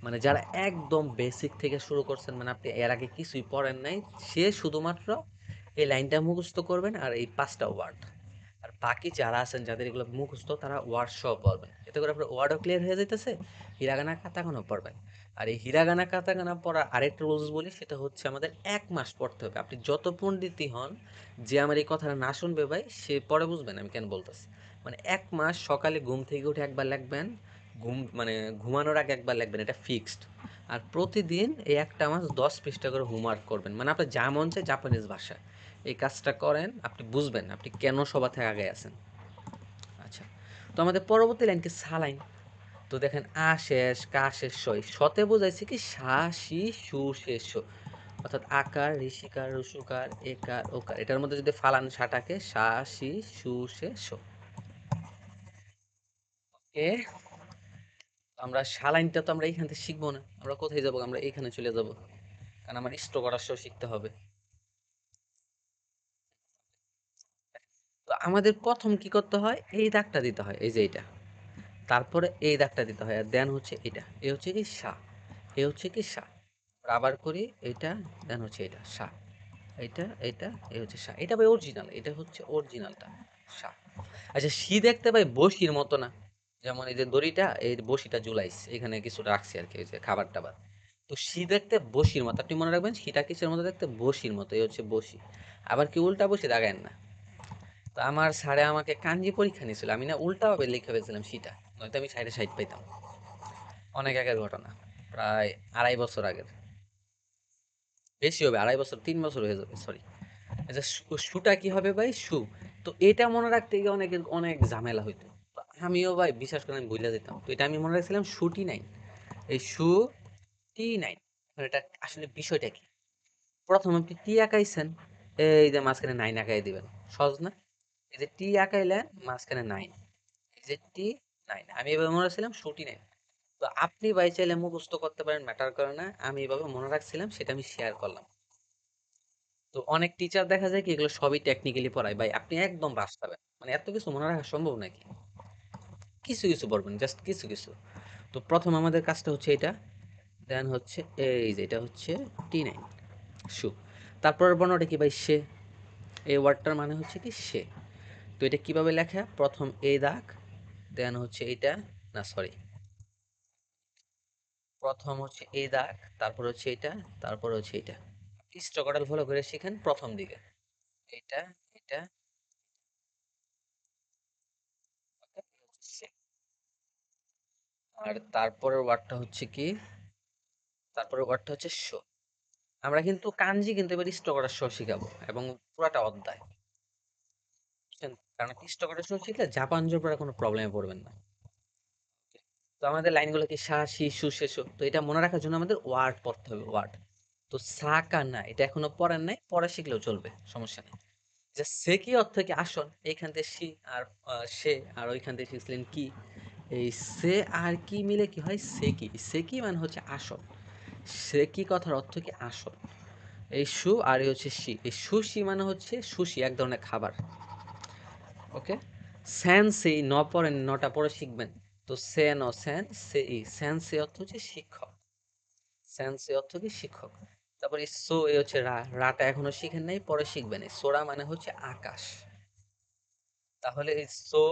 S1: মানে যারা একদম বেসিক থেকে শুরু করছেন, মানে আপনি এর আগে কিছুই পড়েন নাই, সে শুধুমাত্র এই লাইনটা মুখস্থ করবেন আর এই 5টা ওয়ার্ড। আর বাকি যারা আছেন যাদের এগুলো মুখস্থ, তারা ওয়ার্ড সহ পড়বেন, এতে করে আপনার ওয়ার্ডও ক্লিয়ার হয়ে যাইতেছে, হিরাগানা কাতাকানা পড়বেন। আর এই হিরাগানা কাতাকানা পড়ার আরেকটা রুলস বলি, সেটা হচ্ছে আমাদের 1 মাস পড়তে হবে। আপনি যত পণ্ডিতই হন, যে আমার এই কথাটা না শুনবে ভাই, সে পরে বুঝবেন আমি কেন বলতেছি। মানে 1 মাস সকালে ঘুম থেকে উঠে একবার লিখবেন, মানে ঘুমানোর আগে একবার লিখবেন, এটা ফিক্সড। আর প্রতিদিন এই 1টা মাস 10 পৃষ্ঠা করে হোমওয়ার্ক করবেন, মানে আপনার যা মন চায় জাপানিজ ভাষায় এই কাজটা করেন, আপনি বুঝবেন আপনি কেন সবার থেকে আগে আছেন। আচ্ছা, তো আমাদের পরবর্তী লাইন কি সালাইন। তো দেখেন আ শেষ কা শেষ সই, সতে বোঝাইছে কি সা সি সু শেষ স। অর্থাৎ আকার ঋষিকার রসুকার একার ওকার, এটার মধ্যে যদি ফালান সাটাকে সা সি সু শে স। এ, আমরা সালাইনটা তো আমরা এইখান থেকে শিখবো না, আমরা কোথায় যাবো, আমরা এইখানে চলে যাব, কারণ আমার স্ট্রোক করার শিখতে হবে। তো আমাদের প্রথম কি করতে হয়, এই দাগটা দিতে হয়, এই যে এইটা, তারপরে এই দাগটা দিতে হয়, আর দেন হচ্ছে এটা, এ হচ্ছে কি সা, এ হচ্ছে কি সা। আবার করি, এটা দেন হচ্ছে এটা সা, এটা এটা, এ হচ্ছে সা, এটা ভাই অরিজিনাল, এটা হচ্ছে অরিজিনালটা সা। আচ্ছা শি দেখতে ভাই বসির মতো না, যেমন এই যে দড়িটা, এই বসিটা ঝুলাইছে এখানে কিছু রাখছি আর কি, ওই যে খাবার টাবার। তো শি দেখতে বসির মতো, আপনি মনে রাখবেন শিটা কিসের মতো দেখতে, বসির মতো, এই হচ্ছে বসি। আবার কি উল্টা বসি দাগায়েন না। তো আমার স্যারে আমাকে কাঞ্জি পরীক্ষা নিয়েছিল, আমি না উল্টা ভাবে লিখে ফেলছিলাম শিটা, নয়তো আমি 60-60 পাইতাম। অনেক আগের ঘটনা, প্রায় 2.5 বছর আগের। বেশি হবে, 2.5 বছর 3 বছর হয়ে যাবে, সরি। আচ্ছা, শুটা কি হবে ভাই, তো এটা মনে রাখতে গিয়ে অনেকের অনেক ঝামেলা হইতো। তো আমিও ভাই বিশ্বাস করেন আমি ভুলে যেতাম, তো এটা আমি মনে রাখছিলাম শুটি নাই। এই টি নাই, এটা আসলে বিষয়টা কি? প্রথম আপনি টি আঁকাইছেন, এই যে মাঝখানে নাইন আঁকাই দিবেন, সহজ না? এই যে টি আঁকাইলেন, মাঝখানে নাইন, এই যে টি নাইন, আমি এভাবে মনে রাখছিলাম শুটি নাইন। তো আপনি ভাই চাইলে মুখস্থ করতে পারেন, ম্যাটার করে না, আমি এভাবে মনে রাখছিলাম, সেটা আমি শেয়ার করলাম। তো অনেক টিচার দেখা যায় কি এগুলো সবই টেকনিক্যালি পড়ায়, ভাই আপনি একদম বাস পাবেন, মানে এত কিছু মনে রাখা সম্ভব নাকি? কিছু কিছু পড়বেন, জাস্ট কিছু কিছু। তো প্রথম আমাদের কাজটা হচ্ছে এটা, দেন হচ্ছে এই যে এটা হচ্ছে টি নাইন, শু। তারপরের বর্ণটা কি ভাই, সে। এই ওয়ার্ডটার মানে হচ্ছে কি সে। তো এটা কিভাবে লেখা, প্রথম এই দাগ, দেন হচ্ছে এইটা, না সরি, প্রথম হচ্ছে এই দাগ, তারপর হচ্ছে এটা, তারপর হচ্ছে এটা। স্ট্রোকটাল ফলো করে শিখেন প্রথম দিকে, এটা, এটা, সে। আর তারপরের ওয়ার্ডটা হচ্ছে কি, তারপরের ওয়ার্ডটা হচ্ছে শো। আমরা কিন্তু কাঞ্জি কিন্তু এবার স্ট্রোকটার শো শিখাবো, এবং পুরাটা অধ্যায়, বুঝছেন? কারণ স্ট্রোকটার শো শিখলে জাপান জবরা কোনো প্রবলেমে পড়বেন না। তো আমাদের লাইনগুলো কি সা শি সু সে সো, তো এটা মনে রাখার জন্য আমাদের ওয়ার্ড পড়তে হবে, ওয়ার্ড। তো সা কা না এটা এখনো পড়েন নাই, পরে শিখলেও চলবে, সমস্যা নেই। যে সে কি অর্থ কি আসন, এইখান থেকে সি আর সে, আর ওইখান থেকে শিখছিলেন কি, এই সে আর কি মিলে কি হয়, সে কি। সে কি মানে হচ্ছে আসন, সে কি কথার অর্থ কি আসন। এই সু আর এই হচ্ছে সি, এই সুশি মানে হচ্ছে সুশি, এক ধরনের খাবার। ওকে, স্যানসি ন পড়েন, নটা পরে শিখবেন। তো সেন ও স্যানসি অর্থ হচ্ছে শিক্ষক, স্যানসি অর্থ কি শিক্ষক। তারপরে সো এ হচ্ছে রাটা এখনো শিখেন নাই, পরে শিখবেন। এই সোরা মানে হচ্ছে আকাশ। তাহলে এই সো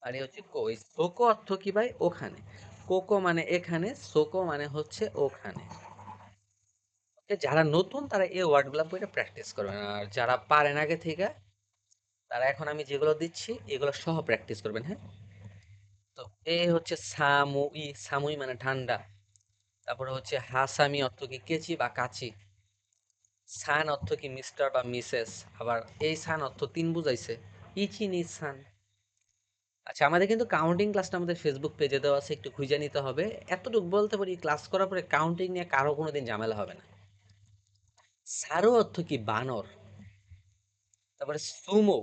S1: আর এই হচ্ছে কো, এই সোকো অর্থ কি ভাই, ওখানে। কোকো মানে এখানে, সোকো মানে হচ্ছে ওখানে। যারা নতুন তারা এই ওয়ার্ড গুলা বইটা প্র্যাকটিস করবেন, আর যারা পারেন আগে থেকে তারা এখন আমি যেগুলো দিচ্ছি এগুলো সহ প্র্যাকটিস করবেন, হ্যাঁ। তো এ হচ্ছে সামুই, সামুই মানে ঠান্ডা। তারপরে হচ্ছে হাসামি অর্থ কি কেচি বা কাচি। সান অর্থ কি মিস্টার বা মিসেস। আবার এই সান অর্থ তিন বুঝাইছে, ইচি নি সান। আচ্ছা, আমাদের কিন্তু কাউন্টিং ক্লাসটা আমাদের ফেসবুক পেজে দেওয়া আছে, একটু খুঁজে নিতে হবে। এতটুকু বলতে পারি, ক্লাস করার পরে কাউন্টিং নিয়ে কারো কোনোদিন ঝামেলা হবে না। সারু অর্থ কি বানর। তারপরে সুমো,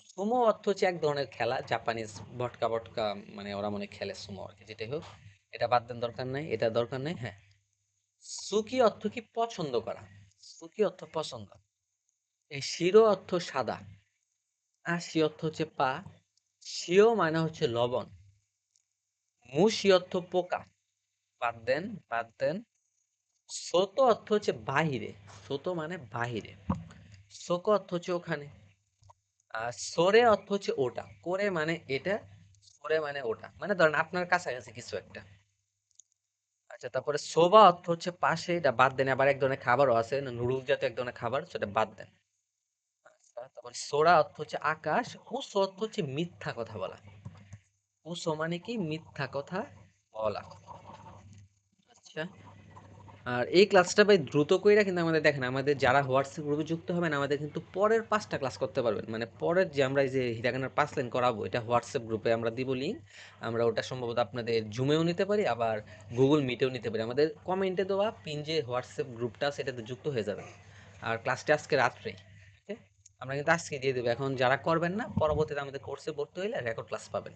S1: সুমো অর্থ হচ্ছে এক ধরনের খেলা, জাপানিজ ভটকা ভটকা, মানে ওরা মনে হয় খেলে সুমো আর কি, যেটাই হোক। এটা বাদ দেন, দরকার নাই, এটা দরকার নাই, হ্যাঁ। সুকি অর্থ কি পছন্দ করা, সুকি অর্থ পছন্দ। এই শিরো অর্থ সাদা, আর সি অর্থ হচ্ছে পা, শিও মানে হচ্ছে লবণ, মুশি অর্থ পোকা, বাদ দেন, বাদ দেন। সোতো অর্থ হচ্ছে বাহিরে, সোতো মানে বাহিরে, সোকো অর্থ হচ্ছে ওখানে। আর সোরে অর্থ হচ্ছে ওটা, করে মানে এটা, সোরে মানে ওটা, মানে ধরেন আপনার কাছাকাছি কিছু একটা। আচ্ছা, তারপরে সোবা অর্থ হচ্ছে পাশে, এটা বাদ দেন। আবার এক ধরনের খাবারও আছে, নুডলস জাতীয় এক ধরনের খাবার, সেটা বাদ দেন। আচ্ছা, তারপরে সোরা অর্থ হচ্ছে আকাশ, উসো অর্থ হচ্ছে মিথ্যা কথা বলা, উসো মানে কি মিথ্যা কথা বলা। আচ্ছা, আর এই ক্লাসটা ভাই দ্রুত কইরা কিন্তু আমাদের দেখেন, আমাদের যারা হোয়াটসঅ্যাপ গ্রুপে যুক্ত হবেন আমাদের কিন্তু পরের 5টা ক্লাস করতে পারবেন, মানে পরের যে আমরা এই যে হিরাগানার 5 লাইন করাবো, এটা হোয়াটসঅ্যাপ গ্রুপে আমরা দিব লিঙ্ক। আমরা ওটা সম্ভবত আপনাদের জুমেও নিতে পারি, আবার গুগল মিটেও নিতে পারি। আমাদের কমেন্টে দেওয়া পিন যে হোয়াটসঅ্যাপ গ্রুপটা সেটাতে যুক্ত হয়ে যাবে। আর ক্লাসটা আজকে রাত্রেই, ওকে। আমরা কিন্তু আজকে দিয়ে দেবো, এখন যারা করবেন না পরবর্তীতে আমাদের কোর্সে ভর্তি হইলে রেকর্ড ক্লাস পাবেন,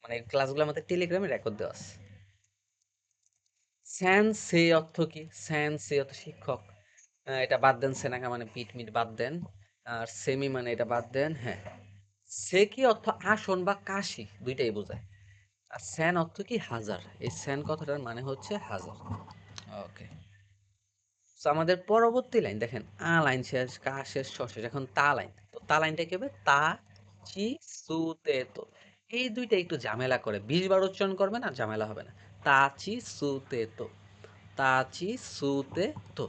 S1: মানে ক্লাসগুলো আমাদের টেলিগ্রামে রেকর্ড দেওয়া আছে। স্যানসে অর্থ কি? স্যানসে অর্থ শিক্ষক। এটা বাদ দেন, সেনাকা মানে পিট মিট বাদ দেন। আর সেমি মানে এটা বাদ দেন, হ্যাঁ। সেকি অর্থ আসন বা কাশি, দুইটাই বোঝায়। আর স্যান অর্থ কি হাজার, এই স্যান কথাটার মানে হচ্ছে হাজার। ওকে, তো আমাদের পরবর্তী লাইন দেখেন, আ লাইন শেষ, কা শেষ, শ শেষ, এখন তা লাইন। তো তা লাইনটা কি হবে, তা চি সু তে তো। এই দুইটা একটু ঝামেলা করে, 20 বার উচ্চারণ করবেন আর ঝামেলা হবে না। তা চি সু তে তো, তা চি সু তে তো।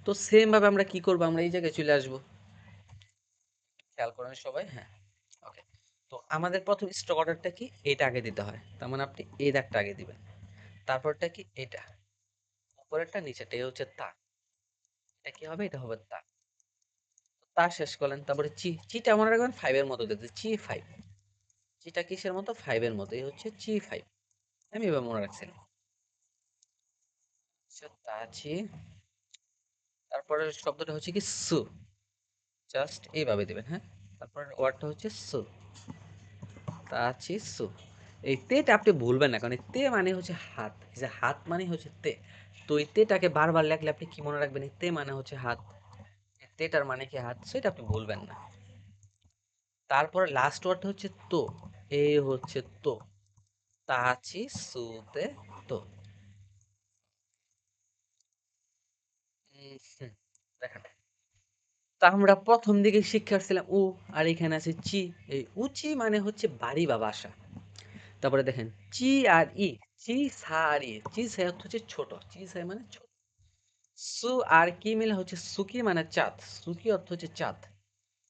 S1: তো সেম ভাবে আমরা কি করবো, আমরা এই জায়গায় চলে আসবো, খেয়াল করেন সবাই, হ্যাঁ। ওকে, তো আমাদের প্রথম স্ট্রোক অর্ডারটা কি, এটা আগে দিতে হয়, তার মানে আপনি এই দাগটা আগে দিবেন। তারপরটা কি, এটা, উপরেরটা নিচেরটা, এই হচ্ছে তা। এটা কি হবে? এটা হবে তা। তা শেষ করলেন, তারপরে চি। চিটা মনে রাখবেন 5 এর মতো দিতে, চি 5। চিটা কিসের মতো? 5 এর মতো, এই হচ্ছে চি 5। আমি এবার মনে রাখছিলাম। আচ্ছা, তা চি। তারপরের শব্দটা হচ্ছে কি সু। জাস্ট এইভাবে দিবেন, হ্যাঁ। তারপরের ওয়ার্ডটা হচ্ছে সু। তা চি সু। এই তেটা আপনি ভুলবেন না, কারণ এই তে মানে হচ্ছে হাত, এই যে হাত মানে হচ্ছে তে। তো এই তেটাকে বারবার লেখলে আপনি কি মনে রাখবেন? এই তে মানে হচ্ছে হাত, এই তেটার মানে কি হাত, সেটা আপনি ভুলবেন না। তারপরে লাস্ট ওয়ার্ডটা হচ্ছে তো। এই হচ্ছে তো। তাচি সুতে তো। হুম, দেখেন, তা আমরা প্রথম দিকে শিক্ষা ছিলাম উ, আর এখানে আছে চি। এই উচি মানে হচ্ছে বাড়ি বা বাসা। তারপরে দেখেন চি আর ই, চি সা আর ই, চি সা অর্থ হচ্ছে ছোট, চি সা মানে ছোট। সু আর কি মিলে হচ্ছে সুকি মানে চাঁদ, সুকি অর্থ হচ্ছে চাঁদ।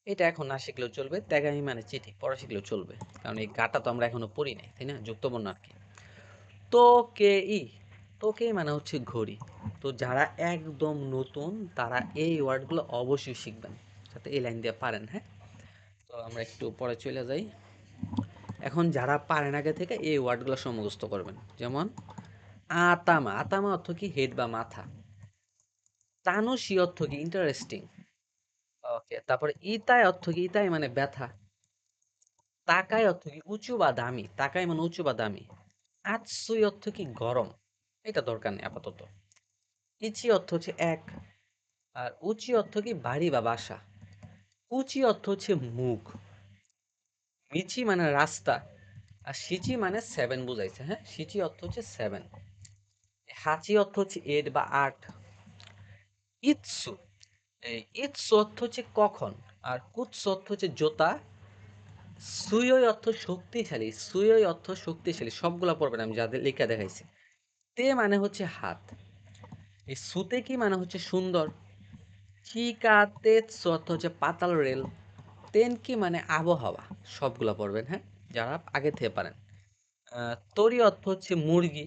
S1: এটা এখন না শিখলেও চলবে, তেগামি মানে চিঠি, পড়া শিখলেও চলবে, কারণ এই গাটা তো আমরা এখনো পড়ি নাই, তাই না? যুক্তবর্ণ আর কি। তোকেই, তোকেই মানে হচ্ছে ঘড়ি। তো যারা একদম নতুন তারা এই ওয়ার্ডগুলো অবশ্যই শিখবেন, যাতে এই লাইন দিয়ে পারেন, হ্যাঁ। তো আমরা একটু পরে চলে যাই। এখন যারা পারেন আগে থেকে এই ওয়ার্ডগুলো মুখস্থ করবেন, যেমন আতামা। আতামা অর্থ কি? হেড বা মাথা। তানুশি অর্থ কি? ইন্টারেস্টিং। ওকে, তারপরে ইতাই অর্থ কি? ইতাই মানে ব্যথা। তাকাই অর্থ কি? উঁচু বা দামি, তাকাই মানে উঁচু বা দামি। আতসুই অর্থ কি? গরম। এটা দরকার নেই আপাতত। ইচি অর্থ হচ্ছে এক। আর উচি অর্থ কি? বাড়ি বা বাসা। উচি অর্থ হচ্ছে মুখ। মিচি মানে রাস্তা। আর সিচি মানে 7 বুঝাইছে, হ্যাঁ। সিচি অর্থ হচ্ছে 7। হাচি অর্থ হচ্ছে 8 বা 8। ইৎসু, এই ইৎসু অর্থ হচ্ছে কখন। আর কুৎসু অর্থ হচ্ছে জোতা। সুইয় অর্থ শক্তিশালী, সুইয় অর্থ শক্তিশালী। সবগুলা পড়বেন, আমি যাদের লেখা দেখাইছি। তে মানে হচ্ছে হাত। এই সুতে কি মানে হচ্ছে সুন্দর। চিকাতে অর্থ হচ্ছে পাতাল রেল। তেন কি মানে আবহাওয়া। সবগুলা পড়বেন, হ্যাঁ, যারা আগে থেকে পারেন। তরি অর্থ হচ্ছে মুরগি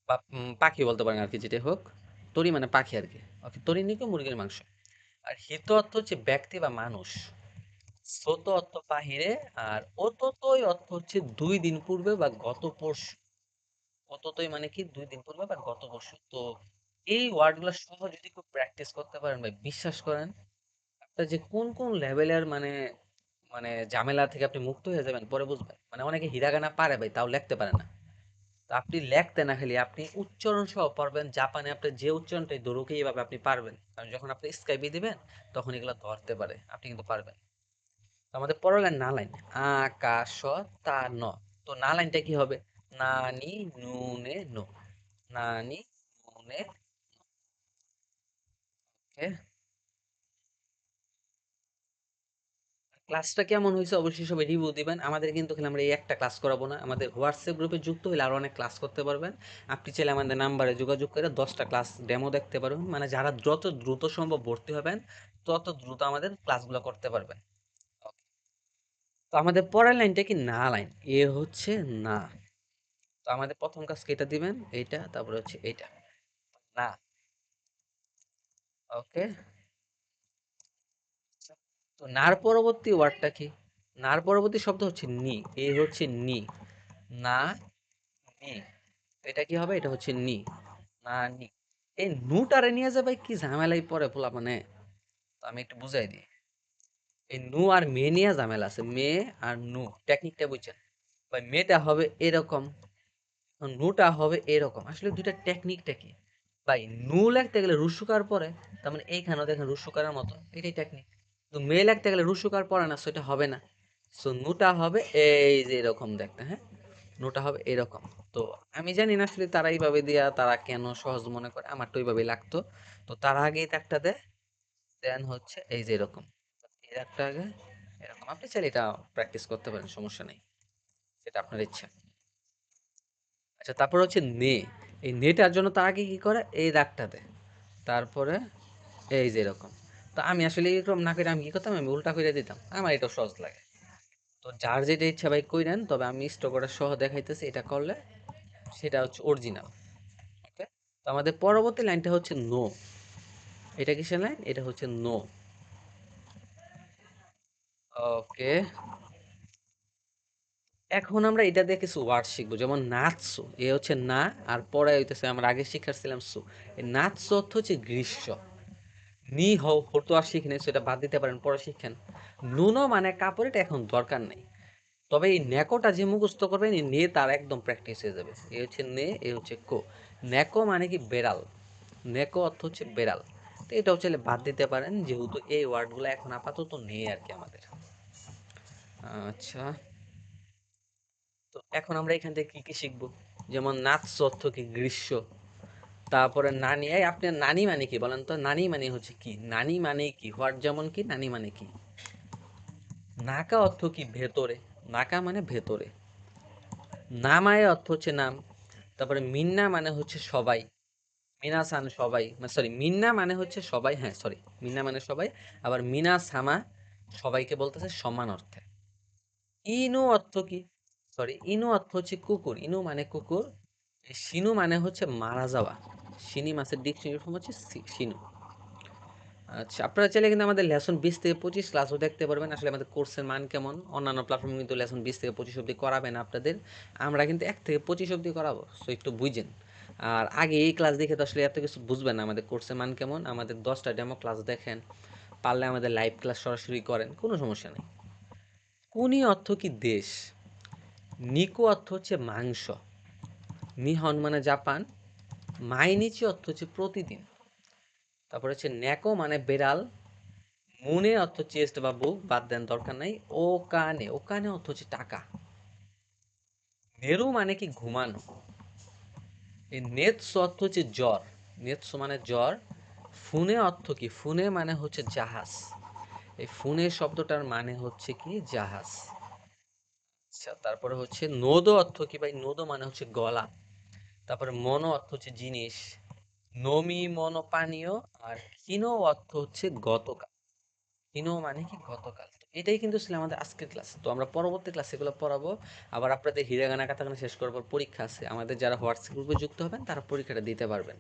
S1: বা পাখি বলতে পারেন আর কি, যেটাই হোক। তরি মানে পাখি আর কি। ওকে, তরি নিকে মুরগির মাংস। আর হিত অর্থ হচ্ছে ব্যক্তি বা মানুষ। ছোট অর্থ বাহিরে। আর অততই অর্থ হচ্ছে 2 দিন পূর্বে বা গত পরশু। অততই মানে কি? 2 দিন পূর্বে বা গত পরশু। তো এই ওয়ার্ডগুলো সহ যদি খুব প্র্যাকটিস করতে পারেন ভাই, বিশ্বাস করেন আপনার যে কোন কোন লেভেলের মানে মানে ঝামেলা থেকে আপনি মুক্ত হয়ে যাবেন পরে বুঝবেন। মানে অনেকে হিরাগানা পারে ভাই, তাও লিখতে পারে না। তো আপনি লেখতে না খালি আপনি উচ্চারণ সহ পারবেন। জাপানে আপনি যে উচ্চারণটাই ধরুক এইভাবে আপনি পারবেন, কারণ যখন আপনি স্কাইপে দিবেন তখন এগুলো ধরতে পারে, আপনি কিন্তু পারবেন। তো আমাদের পরের লাইন না লাইন। আকাশ তা ন। তো না লাইনটা কি হবে? নানি নুনে নো। নানি নুনে। ওকে, ক্লাসটা কেমন হয়েছে অবশ্যই সবাই রিভিউ দিবেন। আমাদের কিন্তু খালি আমরা এই একটা ক্লাস করাবো না, আমাদের হোয়াটসঅ্যাপ গ্রুপে যুক্ত হলে আরো অনেক ক্লাস করতে পারবেন। আপনি চাইলে আমাদের নাম্বারে যোগাযোগ করে 10টা ক্লাস ডেমো দেখতে পারবেন। মানে যারা যত দ্রুত সম্ভব ভর্তি হবেন তত দ্রুত আমাদের ক্লাসগুলো করতে পারবেন। তো আমাদের পরের লাইনটা কি? না লাইন। এ হচ্ছে না। তো আমাদের প্রথম কাজ কি? এটা দিবেন, এইটা, তারপরে হচ্ছে এইটা। না। ওকে। তো নার পরবর্তী ওয়ার্ডটা কি? নার পরবর্তী শব্দ হচ্ছে নি। এ হচ্ছে নি। না নি। এটা কি হবে? এটা হচ্ছে নি। না নি। এই নুটারে নিয়ে যাবে কি ঝামেলাই পড়ে পোলা মানে। তো আমি একটু বুঝাই দিই। এই নু আর মে নিয়ে ঝামেলা আছে। মে আর নু টেকনিকটা বুঝছেন ভাই? মেটা হবে এরকম, নুটা হবে এরকম। আসলে দুইটা টেকনিকটা কি ভাই? নু লিখতে গেলে রুসুকার পরে, তার মানে এইখানেও দেখেন রুসুকারের মতো, এটাই টেকনিক। তো মে লিখতে গেলে রুসুকার পরে না, সেটা হবে না। সো নুটা হবে এই যে এরকম দেখতে, হ্যাঁ। নোটা হবে এরকম। তো আমি জানি না আসলে তারা এইভাবে দিয়া তারা কেন সহজ মনে করে, আমার তো এইভাবেই লাগতো। তো তার আগেই একটা দেয়, দেন হচ্ছে এই যে এরকম। এর একটা আগে এরকম। আপনি চাইলে এটা প্র্যাকটিস করতে পারেন, সমস্যা নেই, সেটা আপনার ইচ্ছা। আচ্ছা, তারপর হচ্ছে নে। এই নেটার জন্য তার আগে কি করে? এই দাগটা দেয়, তারপরে এই যে এরকম। তো আমি আসলে এরকম না করে আমি কি করতাম? আমি উল্টা করে দিতাম, আমার এটা সহজ লাগে। তো যার যেটা ইচ্ছা ভাই কইরেন, তবে আমি স্টক সহ দেখাইতেছি। এটা করলে সেটা হচ্ছে অরিজিনাল। ওকে। তো আমাদের পরবর্তী লাইনটা হচ্ছে নো। এটা কিসের লাইন? এটা হচ্ছে নো। ওকে, এখন আমরা এটা দিয়ে কিছু ওয়ার্ড শিখবো, যেমন নাৎসু, এ হচ্ছে না, আর পরে হইতেছে আমরা আগে শিখাচ্ছিলাম সু। এই নাৎসু অর্থ হচ্ছে গ্রীষ্ম। নি হও হতো আর শিখেন, সেটা বাদ দিতে পারেন, পরে শিখেন। নুনো মানে কাপড়, এটা এখন দরকার নেই। তবে এই নেকোটা যে মুখস্থ করবেন, এই নে তার একদম প্র্যাকটিস হয়ে যাবে। এ হচ্ছে নে, এ হচ্ছে কো। নেকো মানে কি? বেড়াল। নেকো অর্থ হচ্ছে বেড়াল। তো এটাও চাইলে বাদ দিতে পারেন, যেহেতু এই ওয়ার্ডগুলো এখন আপাতত নেই আর কি আমাদের। আচ্ছা, তো এখন আমরা এখান থেকে কি কি শিখবো? যেমন নাচ অর্থ কি? গ্রীষ্ম। তারপরে নানি, এই আপনার নানি মানে কি বলেন তো? নানি মানে হচ্ছে কি? নানি মানে কি? হোয়াট যেমন কি, নানি মানে কি? নাকা অর্থ কি? ভেতরে। নাকা মানে ভেতরে। নামায় অর্থ হচ্ছে নাম। তারপরে মিন্না মানে হচ্ছে সবাই। মিনাসান সবাই, সরি, মিন্না মানে হচ্ছে সবাই, হ্যাঁ সরি, মিন্না মানে সবাই। আবার মিনা সামা সবাইকে বলতেছে সমান অর্থে। ইনু অর্থ কি? সরি, ইনু অর্থ হচ্ছে কুকুর। ইনু মানে কুকুর। শিনু মানে হচ্ছে মারা যাওয়া। শিনি মাছের ডিকশনারি ফর্ম হচ্ছে শিনু। আচ্ছা, আপনারা চাইলে কিন্তু আমাদের লেসন 20 থেকে 25 ক্লাসও দেখতে পারবেন। আসলে আমাদের কোর্সের মান কেমন, অন্যান্য প্ল্যাটফর্মে কিন্তু লেসন 20 থেকে 25 অব্দি করাবে না আপনাদের। আমরা কিন্তু 1 থেকে 25 অব্দি করাবো, সো একটু বুঝেন। আর আগে এই ক্লাস দেখে তো আসলে এত কিছু বুঝবেন না আমাদের কোর্সের মান কেমন। আমাদের 10টা ডেমো ক্লাস দেখেন, পারলে আমাদের লাইভ ক্লাস সরাসরি করেন, কোনো সমস্যা নেই। কুনি অর্থ কি? দেশ। নিকো অর্থ হচ্ছে মাংস। নিহন মানে জাপান। মাইনিচি অর্থ হচ্ছে প্রতিদিন। তারপরে হচ্ছে ন্যাকো মানে বেড়াল। মুনে অর্থ চেস্ট বা বুক, বাদ দেন, দরকার নাই। ও কানে, ও কানে অর্থ হচ্ছে টাকা। নেরু মানে কি? ঘুমানো। এই নেতসো অর্থ হচ্ছে জ্বর। নেতসো মানে জ্বর। ফুনে অর্থ কি? ফুনে মানে হচ্ছে জাহাজ। এই ফুনে শব্দটার মানে হচ্ছে কি? জাহাজ। আচ্ছা, তারপরে হচ্ছে নোদো অর্থ কি ভাই? নোদো মানে হচ্ছে গলা। তারপরে মনো অর্থ হচ্ছে জিনিস। নমি মনো পানীয়। আর কিনো অর্থ হচ্ছে গতকাল। কিনো মানে কি? গতকাল। তো এটাই কিন্তু ছিল আমাদের আজকের ক্লাস। তো আমরা পরবর্তী ক্লাসে এগুলো পড়াবো। আবার আপনাদের হিরাগানা কাতাকানা শেষ করার পর পরীক্ষা আছে আমাদের। যারা হোয়াটসঅ্যাপ গ্রুপে যুক্ত হবেন তারা পরীক্ষাটা দিতে পারবেন।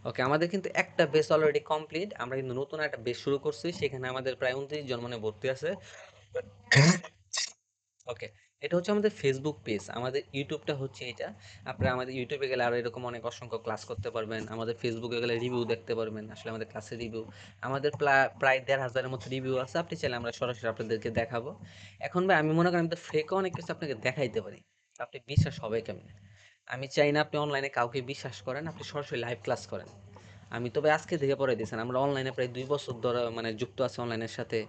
S1: ওকে, আমাদের কিন্তু একটা বেস অলরেডি কমপ্লিট। আমরা কিন্তু নতুন একটা বেস শুরু করছি, সেখানে আমাদের প্রায় 29 জন মানে ভর্তি আছে। ওকে, এটা হচ্ছে আমাদের ফেসবুক পেজ। আমাদের ইউটিউবটা হচ্ছে এটা। আপনারা আমাদের ইউটিউবে গেলে আরো এরকম অনেক অসংখ্য ক্লাস করতে পারবেন। আমাদের ফেসবুকে গেলে রিভিউ দেখতে পারবেন, আসলে আমাদের ক্লাসের রিভিউ। আমাদের প্রায় 1,500-এর মতো রিভিউ আছে, আপনি চাইলে আমরা সরাসরি আপনাদেরকে দেখাবো। এখন ভাই আমি মনে করেন আমি তো ফেকও অনেক কিছু আপনাকে দেখাইতে পারি, আপনি বিশ্বাস হবে কেমনে? আমি চাই না আপনি অনলাইনে কাউকে বিশ্বাস করেন, আপনি সরাসরি লাইভ ক্লাস করেন। আমি তবে আজকে থেকে পড়াই দিয়েছেন, আমরা অনলাইনে প্রায় 2 বছর ধরে মানে যুক্ত আছে অনলাইনের সাথে।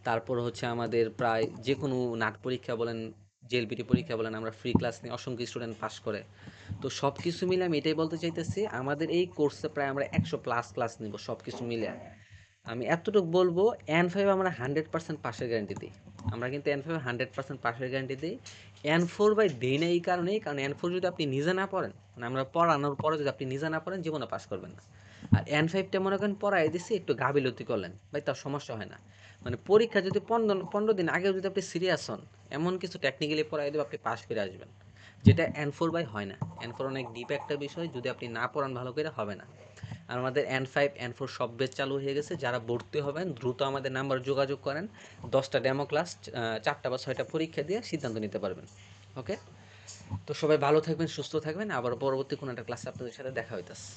S1: তারপর হচ্ছে আমাদের প্রায় যে কোনো নাট পরীক্ষা বলেন, জেএলপিটি পরীক্ষা বলেন, আমরা ফ্রি ক্লাস নিয়ে অসংখ্য স্টুডেন্ট পাস করে। তো সব কিছু মিলে আমি এটাই বলতে চাইতেছি, আমাদের এই কোর্সে প্রায় আমরা 100+ ক্লাস নিব সব কিছু মিলে। আমি এতটুকু বলবো, N5 আমরা 100% পাসের গ্যারান্টি দিই। আমরা কিন্তু N5 100% পাসের গ্যারান্টি দিই। N4 ভাই দেই না এই কারণেই, কারণ N4 যদি আপনি নিজে না পড়েন, মানে আমরা পড়ানোর পরে যদি আপনি নিজে না পড়েন, জীবনে পাস করবেন না। আর N5টা মনে করেন পড়াই দিছি, একটু গাফিলতি করলেন ভাই, তার সমস্যা হয় না। মানে পরীক্ষা যদি 15 দিন আগেও যদি আপনি সিরিয়াস হন, এমন কিছু টেকনিক্যালি পড়াই দেবে, আপনি পাস করে আসবেন। যেটা N4 ভাই হয় না। N4 অনেক ডিপ একটা বিষয়, যদি আপনি না পড়ান ভালো করে হবে না। আর আমাদের N5 N4 সব ব্যাচ চালু হয়ে গেছে। যারা ভর্তি হবেন দ্রুত আমাদের নাম্বার যোগাযোগ করেন। 10টা ডেমো ক্লাস, 4টা বা 6টা পরীক্ষা দিয়ে সিদ্ধান্ত নিতে পারবেন। ওকে, তো সবাই ভালো থাকবেন, সুস্থ থাকবেন। আবার পরবর্তী কোনো একটা ক্লাসে আপনাদের সাথে দেখা হইতাছে।